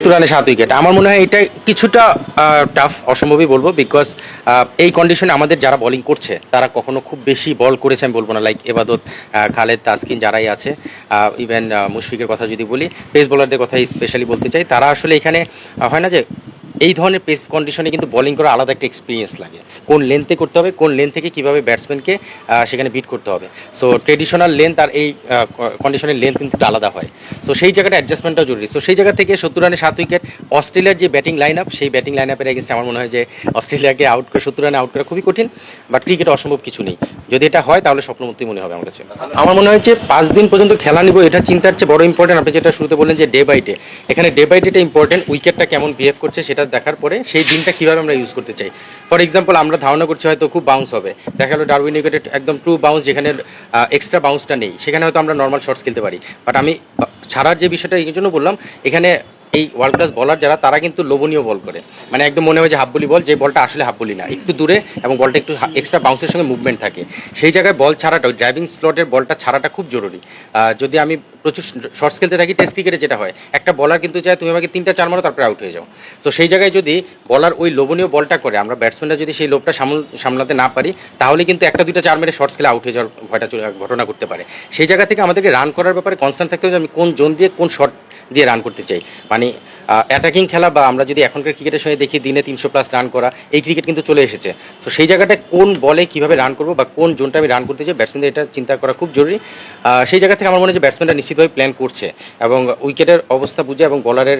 রানে 7 উইকেট আমার মনে হয় এটা কিছুটা টাফ, অসম্ভবই বলবো, বিকজ এই কন্ডিশনে আমাদের যারা বোলিং করছে তারা কখনো খুব বেশি বল করেছে আমি বলবো না, লাইক এবাদত, খালেদ, তাসকিন যারাই আছে, ইভেন মুশফিকের কথা যদি বলি, পেস বোলারদের কথা স্পেশালি বলতে চাই, তারা আসলে এখানে হয় না যে এই ধরনের পেস কন্ডিশনে কিন্তু বোলিং করা আলাদা একটা এক্সপিরিয়েন্স লাগে, কোন লেন্থে করতে হবে, কোন লেন্থ থেকে কীভাবে ব্যাটসম্যানকে সেখানে বিট করতে হবে। সো ট্রেডিশনাল লেন্থ আর এই কন্ডিশনের লেন্থ কিন্তু একটু আলাদা হয়। সো সেই জায়গাটা অ্যাডজাস্টমেন্টটাও জরুরি। সো সেই জায়গা থেকে 70 রানে 7 উইকেট, অস্ট্রেলিয়ার যে ব্যাটিং লাইন আপ, সেই ব্যাটিং লাইন আপের এগেনস্টে আমার মনে হয় যে অস্ট্রেলিয়াকে আউট করে 70 রানে আউট করা খুবই কঠিন, বাট ক্রিকেটে অসম্ভব কিছু নেই। যদি এটা হয় তাহলে স্বপ্নমূর্তি মনে হবে আমার কাছে। আমার মনে হয় যে 5 দিন পর্যন্ত খেলা নিব, এটা চিন্তার চেয়ে বড় ইম্পর্টেন্ট। আপনি যেটা শুরুতে বললেন যে ডে বাই ডে, এখানে ডে বাই ডেটা ইম্পর্টেন্ট। উইকেটটা কেমন বিহেভ করছে সেটা দেখার পরে সেই দিনটা কীভাবে আমরা ইউজ করতে চাই। ফর এক্সাম্পল, আমরা ধারণা করছি হয়তো খুব বাউন্স হবে, দেখা গেলো ডারউইন উইকেটে একদম ট্রু বাউন্স, যেখানে এক্সট্রা বাউন্সটা নেই, সেখানে হয়তো আমরা নর্মাল শটস খেলতে পারি। বাট আমি ছাড়ার যে বিষয়টা এই জন্য বললাম, এখানে এই ওয়ার্ল্ড ক্লাস বলার যারা, তারা কিন্তু লোভনীয় বল করে, মানে একদম মনে হয় যে হাফ বলি বল, যে বলটা আসলে হাফ বলি না, একটু দূরে এবং বলটা একটু এক্সট্রা বাউন্সের সঙ্গে মুভমেন্ট থাকে, সেই জায়গায় বল ছাড়াটা, ওই ড্রাইভিং স্লটের বলটা ছাড়াটা খুব জরুরি। যদি আমি প্রচুর শর্টস খেলতে থাকি, টেস্ট ক্রিকেটে যেটা হয়, একটা বলার কিন্তু চায় তুমি আমাকে 3টা 4 মারো তারপরে আউট হয়ে যাও। তো সেই জায়গায় যদি বলার ওই লোভনীয় বলটা করে, আমরা ব্যাটসম্যানরা যদি সেই লোভটা সামলাতে না পারি, তাহলে কিন্তু 1-2-4 মেরে শর্টস খেলে আউট হয়ে যাওয়ার ভয়টা ঘটনা করতে পারে। সেই জায়গা থেকে আমাদেরকে রান করার ব্যাপারে কনসার্ন থাকতে হবে যে আমি কোন জোন দিয়ে কোন শট দিয়ে রান করতে চাই। মানে অ্যাটাকিং খেলা, বা আমরা যদি এখনকার ক্রিকেটের সঙ্গে দেখি দিনে 300+ রান করা, এই ক্রিকেট কিন্তু চলে এসেছে। তো সেই জায়গাটা কোন বলে কীভাবে রান করবো বা কোন জোনটা আমি রান করতে চাই, ব্যাটসম্যানদের এটা চিন্তা করা খুব জরুরি। সেই জায়গা থেকে আমার মনে হয় যে ব্যাটসম্যানরা নিশ্চিতভাবে প্ল্যান করছে এবং উইকেটের অবস্থা বুঝে এবং বলারের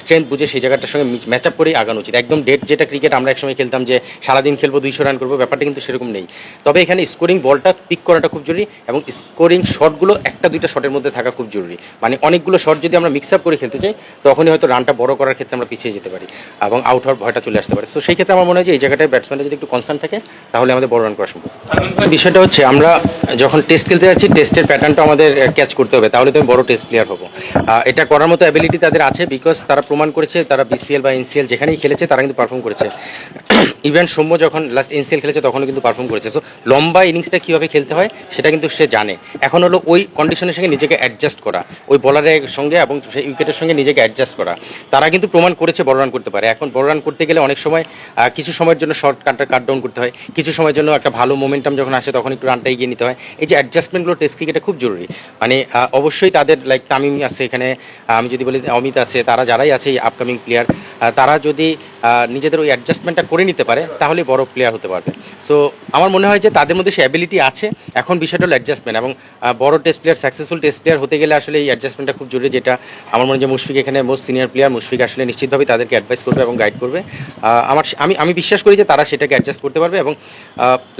স্ট্রেংথ বুঝে সেই জায়গাটার সঙ্গে ম্যাচ আপ করেই আগানো উচিত। একদম ডেট যেটা ক্রিকেট আমরা একসময় খেলতাম যে সারাদিন খেলবো 200 রান করবো, ব্যাপারটা কিন্তু সেরকম নেই। তবে এখানে স্কোরিং বলটা পিক করাটা খুব জরুরি এবং স্কোরিং শটগুলো 1-2টা শটের মধ্যে থাকা খুব জরুরি। মানে অনেকগুলো শট যদি আমরা মিক্স আপ করে খেলতে চাই, তখনই হয়তো রানটা বড় করার ক্ষেত্রে আমরা পিছিয়ে যেতে পারি এবং আউট হওয়ার ভয়টা চলে আসতে পারে। তো সেই ক্ষেত্রে আমার মনে হয় যে এই জায়গাটায় ব্যাটসম্যানরা যদি একটু কনসার্ন থাকে, তাহলে আমাদের বড় রান করা সম্ভব। বিষয়টা হচ্ছে, আমরা যখন টেস্ট খেলতে যাচ্ছি, টেস্টের প্যাটার্নটা আমাদের ক্যাচ করতে হবে, তাহলে তো আমি বড় টেস্ট প্লেয়ার হবো। এটা করার মতো অ্যাবিলিটি তাদের আছে, বিকজ তারা প্রমাণ করেছে, তারা বিসিএল বা এনসিএল যেখানেই খেলেছে তারা কিন্তু পারফর্ম করেছে। ইভেন সৌম্য যখন লাস্ট এনসিএল খেলেছে তখনও কিন্তু পারফর্ম করেছে। সো লম্বা ইনিংসটা কীভাবে খেলতে হয় সেটা কিন্তু সে জানে। এখন হলো ওই কন্ডিশনের সঙ্গে নিজেকে অ্যাডজাস্ট করা, ওই বলারের সঙ্গে এবং সেই উইকেটের সঙ্গে নিজেকে অ্যাডজাস্ট করা। তারা কিন্তু প্রমাণ করেছে বড় রান করতে পারে। এখন বড় রান করতে গেলে অনেক সময় কিছু সময়ের জন্য শর্ট কাট ডাউন করতে হয়, কিছু সময়ের জন্য একটা ভালো মোমেন্টাম যখন আসে তখন একটু রানটা এগিয়ে নিতে হয়। এই যে অ্যাডজাস্টমেন্টগুলো টেস্ট ক্রিকেটে খুব জরুরি। মানে অবশ্যই তাদের লাইক তামিম আছে এখানে, আমি যদি বলি অমিত আছে, তারা যারাই আছে এই আপকামিং প্লেয়ার, তারা যদি নিজেদের ওই অ্যাডজাস্টমেন্টটা করে নিতে পারে, তাহলে বড় প্লেয়ার হতে পারবে। সো আমার মনে হয় যে তাদের মধ্যে সে অ্যাবিলিটি আছে। এখন বিষয়টা হলো অ্যাডজাস্টমেন্ট, এবং বড় test player, successful test player হতে গেলে আসলে এই অ্যাডজাস্টমেন্টটা খুব জরুরি, যেটা আমার মনে হয় যে মুশফিক এখানে মোস্ট সিনিয়র প্লেয়ার। মুশফিক আসলে নিশ্চিতভাবে তাদেরকে অ্যাডভাইস করবে এবং গাইড করবে। আমি বিশ্বাস করি যে তারা সেটাকে অ্যাডজাস্ট করতে পারবে এবং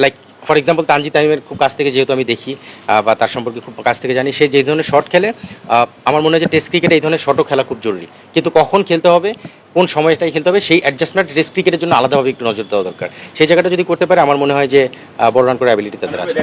লাইক ফর এক্সাম্পল তানজিদ তামিমের খুব কাছ থেকে যেহেতু আমি দেখি বা তার সম্পর্কে খুব কাছ থেকে জানি, সে যে ধরনের শট খেলে, আমার মনে হয় যে টেস্ট ক্রিকেটে এই ধরনের শটও খেলা খুব জরুরি। কিন্তু কখন খেলতে হবে, কোন সময়টাই খেলতে হবে, সেই অ্যাডজাস্টমেন্ট টেস্ট ক্রিকেটের জন্য আলাদাভাবে একটু নজর দেওয়া দরকার। সেই জায়গাটা যদি করতে পারে, আমার মনে হয় যে বড় রান করার অ্যাবিলিটি তাদের আছে।